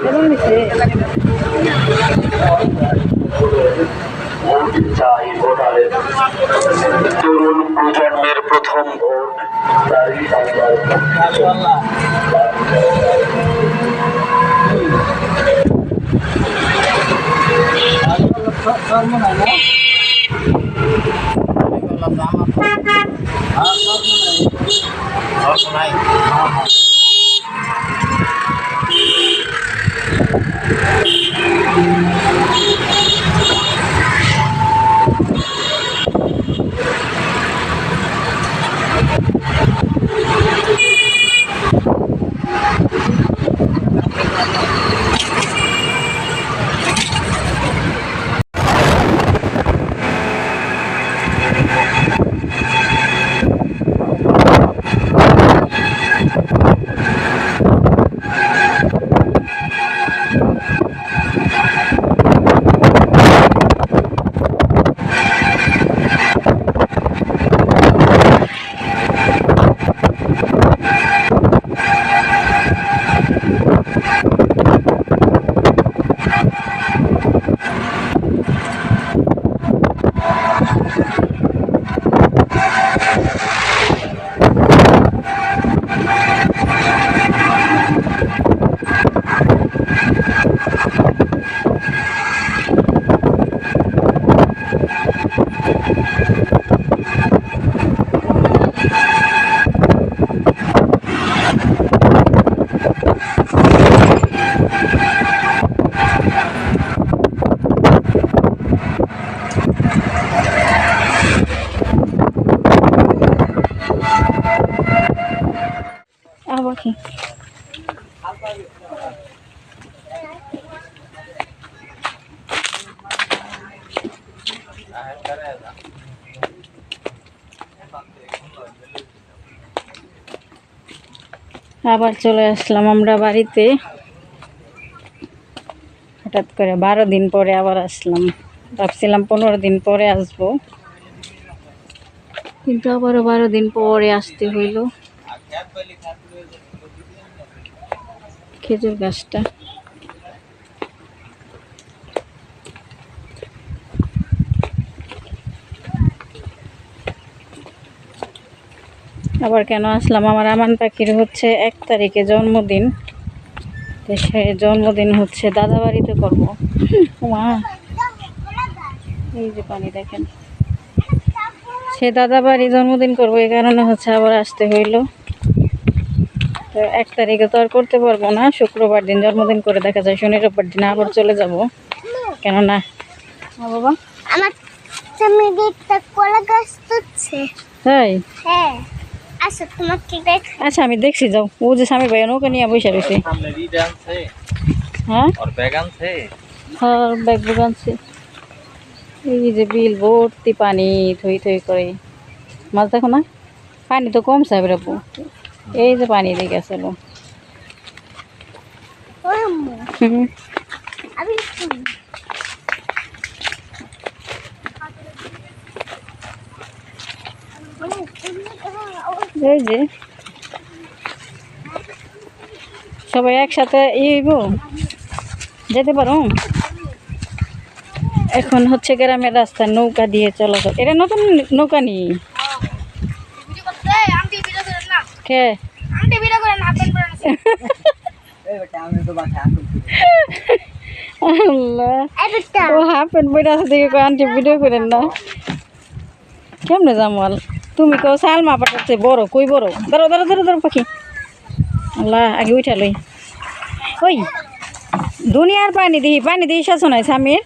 এবং নিচে চাই ভোটারের তরুণ প্রজন্মের প্রথম ভোট তারই আবার কি আবার চলে আসলাম আমরা বাড়িতে। হঠাৎ করে 12 দিন পরে আবার আসলাম। ভাবছিলাম 15 দিন পরে আসবো, কিন্তু আবারও 12 দিন পরে আসতে হইল। খেজুর গাছটা আবার কেন আসলাম, আমার আমান পাখির হচ্ছে 1 তারিখে জন্মদিন। তো সে জন্মদিন হচ্ছে দাদা বাড়িতে করবো। মা এই যে পানি দেখেন, সে দাদা বাড়ি জন্মদিন করবো, এই কারণে হচ্ছে আবার আসতে হইল। তো 1 তারিখে তো আর করতে পারবো না, শুক্রবার দিন জন্মদিন করে দেখা যায় শনি রোববার দিন আবার চলে যাব। কেননা বাবা আমার চামিটা কলা গাছ তুলছে। তাই? হ্যাঁ আচ্ছা তোমাকে দেখ। আচ্ছা আমি দেখছি, যাও। ও যে স্বামী ভাই নৌকা নিয়ে বসে রয়েছে। হ্যাঁ হ্যাঁ ব্যাগ বুক আনছে। এই যে বিল ভর্তি পানি, থই থই করে। মাছ দেখো না, পানি তো কম সাহেব রাবু। এই যে পানি দিয়ে গেছে। এই যে সবাই একসাথে যেতে পারো। এখন হচ্ছে গ্রামের রাস্তা নৌকা দিয়ে চলাচল। এটা নতুন নৌকা নি কে ও হাফ প্যান্ট বইটা আছে দেখে আন্টি ভিডিও করেন না। কেমনে জামাল তুমি কেউ সালমা পাঠাচ্ছে বড় কই বড়। ধরো ধরো ধরো ধরো পাখি। আল্লাহ আগে উঠা লই। ওই দুনিয়ার পানি দিই শাস নাই স্বামীর।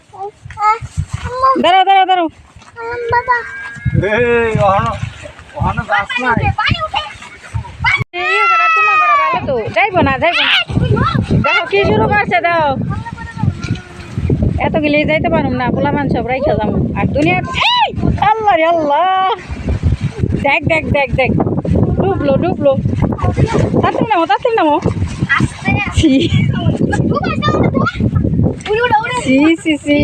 দাঁড়াও দাঁড়াও দাঁড়াও। যাইবো না যাইবো না। দেখো কি শুরু করছে, দাও এত গেলে যাইতে পারুম না, পোলা মান সব রাইখা যাবো। আর দুনিয়ার আল্লাহ রে আল্লাহ, দেখ দেখ দেখ দেখ ডুবলো ডুবলো। তাড়াতাড়ি নামো তাড়াতাড়ি নামো। সি সি সি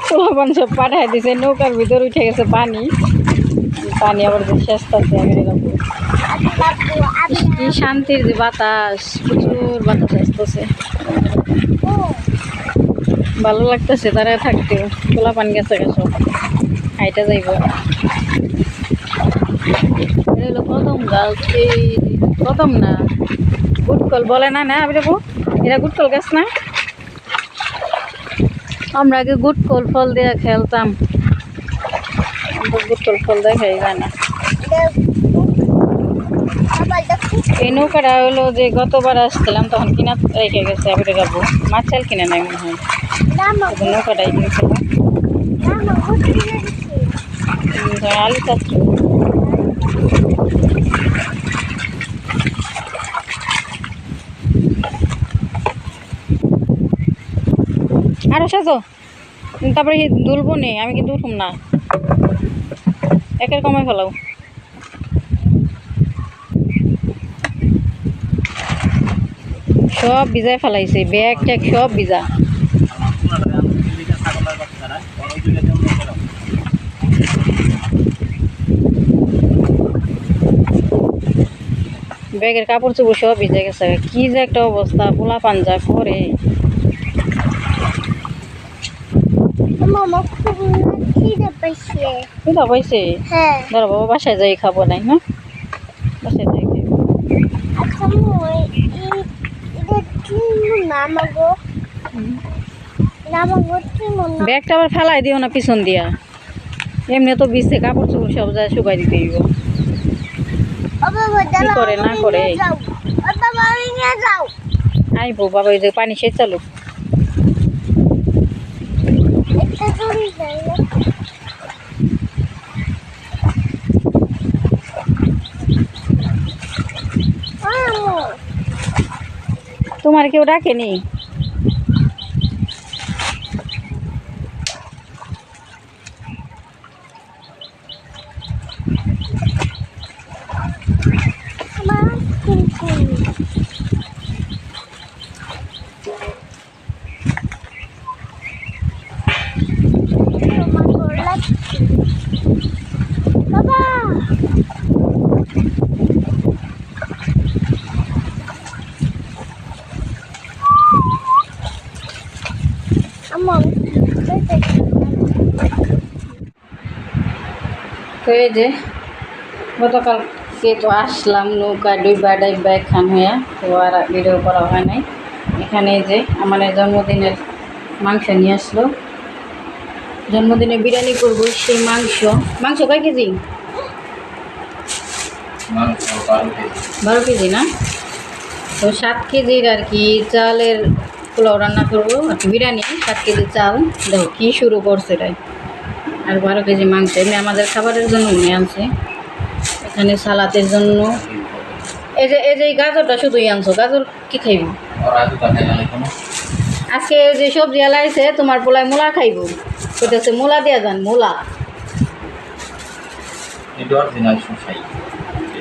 পোলাপান সব পাঠাই দিছে, নৌকার ভিতর উঠে গেছে পানি। পানি আবার যে শেষ থাকছে আমি রাখবো। বাবু আমি কি শান্তির যে বাতাস, প্রচুর বাতাস আসতেছে, ও ভালো লাগতেছে তারা থাকতে। খোলা পানি গেছে গেছো হাইটা যাইব। এটা হলো কদম গাছ, এই কদম না গুটকল বলে না, না আমি দেখো এটা গুটকল গাছ না। আমরা আগে গুটকল ফল দিয়ে খেলতাম, গুটকল ফল দিয়ে খাই যায় না। আবার দেখো এই নৌকাটা হলো যে গতবার আসছিলাম তখন কিনা রেখে গেছে, আমি যাবো মাছ চাল কিনে নাই মনে হয়, রামা এই নৌকাটাই কিনছিলাম। রামা ঘুরতে গেছে আলু চাচ্ছি আরো সাজো, তারপরে দুলবো নে, আমি কিন্তু উঠুম না, একের কমায় ফেলাও। সব ভিজায় ফেলাইছে, ব্যাগ ট্যাগ সব ভিজা। ব্যাগের কাপড় চোপড় সব ভিজে গেছে, কি যে একটা অবস্থা, পোলা পাঞ্জা করে। মামা খুব খিদে পাইছে বুঝা পাইছে, হ্যাঁ ধরো বাবা বাসায় যাই খাবো নাই না, বাসায় যাই খাবো। আচ্ছা মই এটা কি নামাগো নামাগো কি মনে ব্যাগটা আবার ফেলাই দিও না পিছন দিয়া, এমনি তো ভিজছে, কাপড় চোপড় সব যায় শুকাই দিতে হইব। ও বাবা দাঁড়াও করে না আমি করে? নিয়ে যাও। ও বাবা আমি নিয়ে যাও আইবো বাবা, ওই যে পানি সে চালু। একটা চুরি যাই না আম্মু তোমার কেউ ডাকেনি? আমার কিন্তু আমার ডর লাগছে বাবা আমার তো এই যে গতকালকে তো আসলাম নৌকা ডুইবা ডাইবা খান হইয়া, তো আর ভিডিও করা হয় নাই। এখানে যে আমার জন্মদিনের মাংস নিয়ে আসলো, জন্মদিনে বিরিয়ানি করবো, সেই মাংস কয় কেজি? 12 কেজি না, তো 7 কেজির আর কি চালের পোলাও রান্না করবো, আর কি বিরিয়ানি 7 কেজি চাল। দেখো কী শুরু করছে তাই, আর 12 কেজি মাংস এমনি আমাদের খাবারের জন্য নিয়ে আনছে। এখানে সালাতের জন্য এই যে এই গাজরটা শুধুই আনছো, গাজর কি খাইব আজকে? যে সবজি আলাইছে তোমার পোলায় মূলা খাইব, কইতেছে মূলা দিয়া যান, মূলা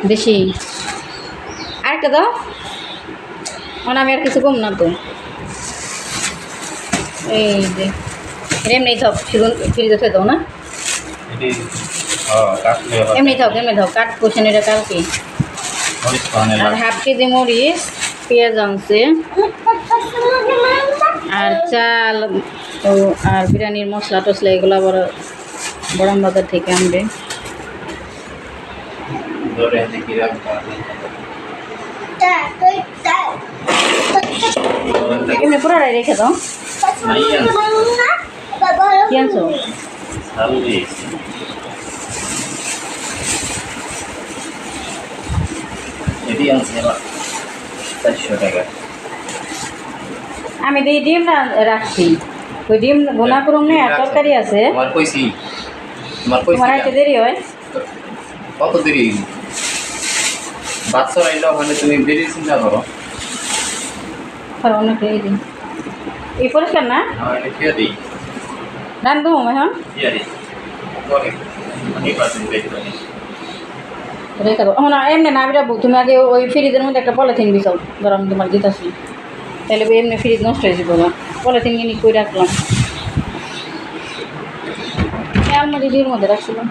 বেশি। আরেকটা দাও, মানে আমি আর কিছু কম না তো। এই যে এমনি থাক, শুধু ফ্রিজে থে দাও না, এমনি থাক কাঠ পোষণ, এটা কালকে। আর 1/2 কেজি মরিচ, পেঁয়াজ আনছে, আর চাল ও আর বিরিয়ানির মশলা টসলা এগুলো আবার বড়াম বাজার থেকে আনবে। এমনি পুরাটাই রেখে দাও। কি আনছো? আমি তো এই ডিম রাখছি, ওই ডিম ভুনা করুন না, আর তরকারি আছে। তোমার একটা দেরি হয়, কত দেরি? বাচ্চা রাইলে ওখানে তুমি দেরি চিন্তা করো। অনেক এই দিন এই পরিষ্কার না এটা খেয়ে দিই, রান্ধবো এখন খেয়ে দিই পরে রেখে দেবো। না এমনি না বিরাবো, তুমি আগে ওই ফ্রিজের মধ্যে একটা পলিথিন বিছাও, ধরো আমি তোমার দিতেছি, তাহলে এমনি ফ্রিজ নষ্ট হয়ে যাবো না। পলিথিন কিনে করে রাখলাম, আলমারির মধ্যে রাখছিলাম।